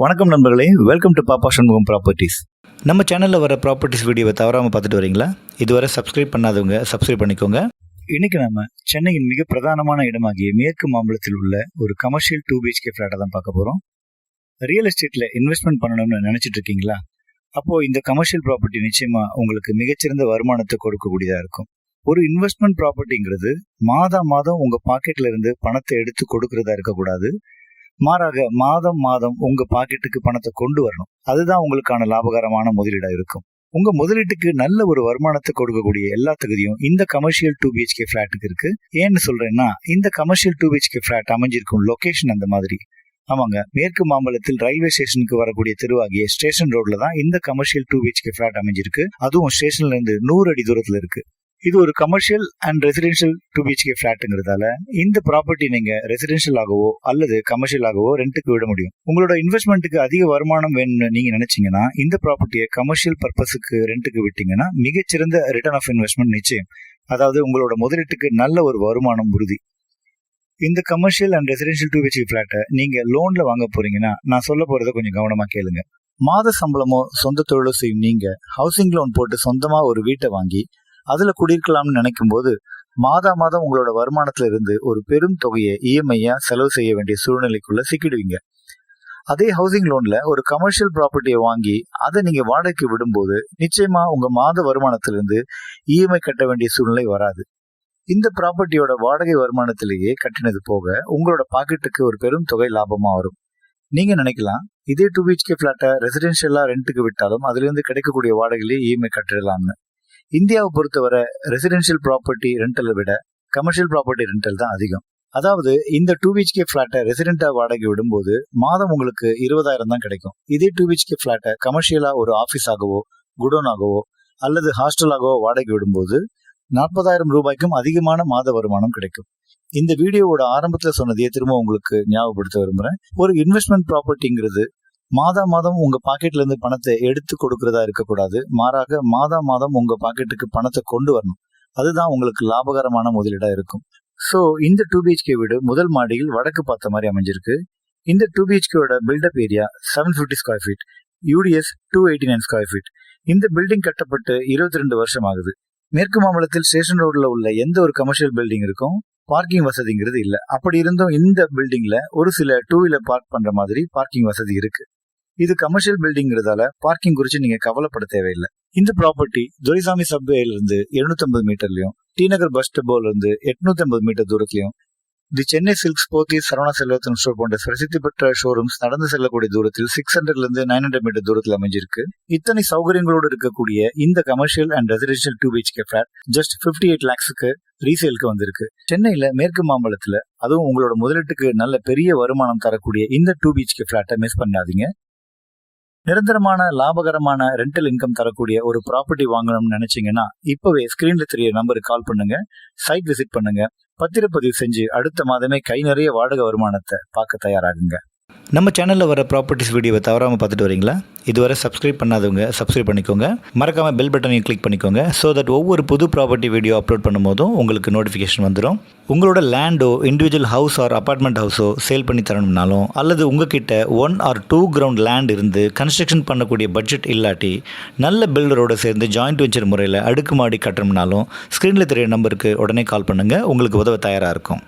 வணக்கம் நண்பர்களே, welcome to பாப்பா சண்முகம் ப்ராப்பர்ட்டிஸ். நம்ம சேனலில் வர ப்ராப்பர்ட்டிஸ் வீடியோவை தவறாமல் பார்த்துட்டு வரீங்களா? இதுவரை சப்ஸ்கிரைப் பண்ணாதவங்க சப்ஸ்கிரைப் பண்ணிக்கோங்க. இன்றைக்கி நம்ம சென்னையின் மிக பிரதானமான இடமாகிய மேற்கு மாம்பலத்தில் உள்ள ஒரு கமர்ஷியல் 2 BHK ஃப்ளாட்டை தான் பார்க்க போகிறோம். ரியல் எஸ்டேட்டில் இன்வெஸ்ட்மெண்ட் பண்ணணும்னு நினச்சிட்டு இருக்கீங்களா? அப்போது இந்த கமர்ஷியல் ப்ராப்பர்ட்டி நிச்சயமாக உங்களுக்கு மிகச்சிறந்த வருமானத்தை கொடுக்கக்கூடியதாக இருக்கும். ஒரு இன்வெஸ்ட்மெண்ட் ப்ராப்பர்ட்டிங்கிறது மாதம் உங்கள் பாக்கெட்டில் இருந்து பணத்தை எடுத்து கொடுக்கறதா இருக்கக்கூடாது. மாறாக மாதம் உங்க பாக்கெட்டுக்கு பணத்தை கொண்டு வரணும். அதுதான் உங்களுக்கான லாபகரமான முதலீடா இருக்கும். உங்க முதலீட்டுக்கு நல்ல ஒரு வருமானத்தை கொடுக்கக்கூடிய எல்லா தகுதியும் இந்த கமர்ஷியல் 2 BHK ஃபிளாட்டுக்கு இருக்கு. ஏன்னு சொல்றேன்னா, இந்த கமர்ஷியல் 2 BHK ஃபிளாட் அமைஞ்சிருக்கும் லொகேஷன் அந்த மாதிரி. ஆமாங்க, மேற்கு மாம்பலத்தில் ரயில்வே ஸ்டேஷனுக்கு வரக்கூடிய தெருவாகிய ஸ்டேஷன் ரோட்ல தான் இந்த கமர்ஷியல் 2 BHK ஃபிளாட் அமைஞ்சிருக்கு. அதுவும் ஸ்டேஷன்ல இருந்து 100 அடி தூரத்துல இருக்கு. இது ஒரு கமர்ஷியல் அண்ட் ரெசிடென்ஷியல் 2 BHK ஃபிளாட்டுங்கிறதால இந்த ப்ராப்பர்ட்டி நீங்க ரெசிடென்ஷியல் ஆகவோ அல்லது கமர்ஷியல் ஆகவோ ரெண்டுக்கு விட முடியும். உங்களோட இன்வெஸ்ட்மெண்ட்டுக்கு அதிக வருமானம் வேணும்னு நீங்க நினைச்சீங்கன்னா இந்த ப்ராப்பர்ட்டியை கமர்ஷியல் பர்பஸுக்கு ரெண்டுக்கு விட்டீங்கன்னா மிகச்சிறந்த ரிட்டர்ன் ஆஃப் இன்வெஸ்ட்மெண்ட் நிச்சயம். அதாவது உங்களோட முதலீட்டுக்கு நல்ல ஒரு வருமானம் உறுதி. இந்த கமர்ஷியல் அண்ட் ரெசிடென்ஷியல் 2 BHK ஃபிளாட்டை நீங்க லோன்ல வாங்க போறீங்கன்னா நான் சொல்ல போறதை கொஞ்சம் கவனமா கேளுங்க. மாத சம்பளமோ சொந்த தொழிலோ செய்யும் நீங்க ஹவுசிங் லோன் போட்டு சொந்தமா ஒரு வீட்டை வாங்கி அதுல குடியிருக்கலாம்னு நினைக்கும் போது மாதம் உங்களோட வருமானத்துல இருந்து ஒரு பெரும் தொகையை இஎம்ஐயா செலவு செய்ய வேண்டிய சூழ்நிலைக்குள்ள சிக்கிடுவீங்க. அதே ஹவுசிங் லோன்ல ஒரு கமர்ஷியல் ப்ராப்பர்ட்டியை வாங்கி அதை நீங்க வாடகைக்கு விடும்போது நிச்சயமா உங்க மாத வருமானத்திலிருந்து இஎம்ஐ கட்ட வேண்டிய சூழ்நிலை வராது. இந்த ப்ராப்பர்ட்டியோட வாடகை வருமானத்திலேயே கட்டினது போக உங்களோட பாக்கெட்டுக்கு ஒரு பெரும் தொகை லாபமா வரும். நீங்க நினைக்கலாம், இதே 2 BHK ஃபிளாட்டை ரெசிடென்ஷியலா ரெண்டுக்கு விட்டாலும் அதுல இருந்து கிடைக்கக்கூடிய வாடகையிலே இஎம்ஐ கட்டிடலாம்னு. இந்தியாவை பொறுத்தவரை ரெசிடென்ஷியல் ப்ராப்பர்ட்டி ரெண்டலை விட கமர்ஷியல் ப்ராப்பர்ட்டி ரெண்டல் தான் அதிகம். அதாவது இந்த 2 BHK ஃபிளாட்டை ரெசிடென்டா வாடகை விடும்போது மாதம் உங்களுக்கு 20,000 தான் கிடைக்கும். இதே 2 BHK ஃபிளாட்டை கமர்ஷியலா ஒரு ஆஃபீஸாகவோ குடோனாகவோ அல்லது ஹாஸ்டலாகவோ வாடகை விடும்போது 40,000 ரூபாய்க்கும் அதிகமான மாத வருமானம் கிடைக்கும். இந்த வீடியோவோட ஆரம்பத்தில் சொன்னதையே திரும்ப உங்களுக்கு ஞாபகப்படுத்த விரும்புறேன். ஒரு இன்வெஸ்ட்மெண்ட் ப்ராப்பர்ட்டிங்கிறது மாதம் உங்க பாக்கெட்ல இருந்து பணத்தை எடுத்து கொடுக்கறதா இருக்கக்கூடாது. மாறாக மாதம் உங்க பாக்கெட்டுக்கு பணத்தை கொண்டு வரணும். அதுதான் உங்களுக்கு லாபகரமான முதலீடா இருக்கும். ஸோ இந்த 2 BHK வீடு முதல் மாடியில் வடக்கு பார்த்த மாதிரி அமைஞ்சிருக்கு. இந்த 2 BHKயோட builtup area 750 square feet, UDS 289 square feet. இந்த பில்டிங் கட்டப்பட்டு 22 வருஷம் ஆகுது. மேற்கு மாம்பலத்தில் ஸ்டேஷன் ரோட்ல உள்ள எந்த ஒரு கமர்ஷியல் பில்டிங் இருக்கும் பார்க்கிங் வசதிங்கிறது இல்ல. அப்படி இருந்தும் இந்த பில்டிங்ல ஒரு சில 2 வீலர் பார்க் பண்ற மாதிரி பார்க்கிங் வசதி இருக்கு. இது கமர்ஷியல் பில்டிங்கிறதால பார்க்கிங் குறித்து நீங்க கவலைப்பட தேவையில்லை. இந்த ப்ராப்பர்ட்டி துரைசாமி சப்வேல இருந்து 750 மீட்டர்லயும், டி நகர் பஸ் டெப்போல இருந்து 850 மீட்டர் தூரத்திலையும், தி சென்னை சில்க்ஸ், போத்தீஸ், சரவணா செல்வரத்னம் ஸ்டோர் போன்ற பிரசித்தி பெற்ற ஷோரூம்ஸ் நடந்து செல்லக்கூடிய தூரத்தில் 600 இருந்து 900 மீட்டர் தூரத்தில் அமைஞ்சிருக்கு. இத்தனை சௌகரியங்களோடு இருக்கக்கூடிய இந்த commercial and residential 2 BHK flat just 58 lakhsக்கு ரீசேலுக்கு வந்திருக்கு. சென்னையில மேற்கு மாம்பலத்துல, அதுவும் உங்களோட முதலீட்டுக்கு நல்ல பெரிய வருமானம் தரக்கூடிய இந்த 2 BHK ஃபிளாட்டை மிஸ் பண்ணாதீங்க. நிரந்தரமான லாபகரமான ரெண்டல் இன்கம் தரக்கூடிய ஒரு ப்ராப்பர்ட்டி வாங்கணும்னு நினைச்சீங்கன்னா இப்பவே ஸ்கிரீன்ல தெரிய நம்பருக்கு கால் பண்ணுங்க, சைட் விசிட் பண்ணுங்க, பத்திரப்பதிவு செஞ்சு அடுத்த மாதமே கை நிறைய வாடகை வருமானத்தை பார்க்க தயாராகுங்க. நம்ம சேனலில் வர ப்ராப்பர்ட்டிஸ் வீடியோவை தவறாமல் பார்த்துட்டு வரீங்களா? இதுவரை சப்ஸ்கிரைப் பண்ணாதவங்க சப்ஸ்கிரைப் பண்ணிக்கோங்க. மறக்காமல் பெல் பட்டனையும் கிளிக் பண்ணிக்கோங்க. ஸோ தட் ஒவ்வொரு புது ப்ராப்பர்ட்டி வீடியோ அப்லோட் பண்ணும்போதும் உங்களுக்கு நோட்டிஃபிகேஷன் வந்துடும். உங்களோட லேண்டோ, இண்டிவிஜுவல் ஹவுஸ் ஆர் அப்பார்ட்மெண்ட் ஹவுஸோ சேல் பண்ணி தரணும்னாலும், அல்லது உங்ககிட்ட 1 or 2 கிரவுண்ட் லேண்ட் இருந்து கன்ஸ்ட்ரக்ஷன் பண்ணக்கூடிய பட்ஜெட் இல்லாட்டி நல்ல பில்டரோட சேர்ந்து ஜாயிண்ட் வெஞ்சர் முறையில் அடுக்குமாடி கட்டணும்னாலும் ஸ்க்ரீனில் தெரிய நம்பருக்கு உடனே கால் பண்ணுங்கள். உங்களுக்கு உதவ தயாராக இருக்கும்.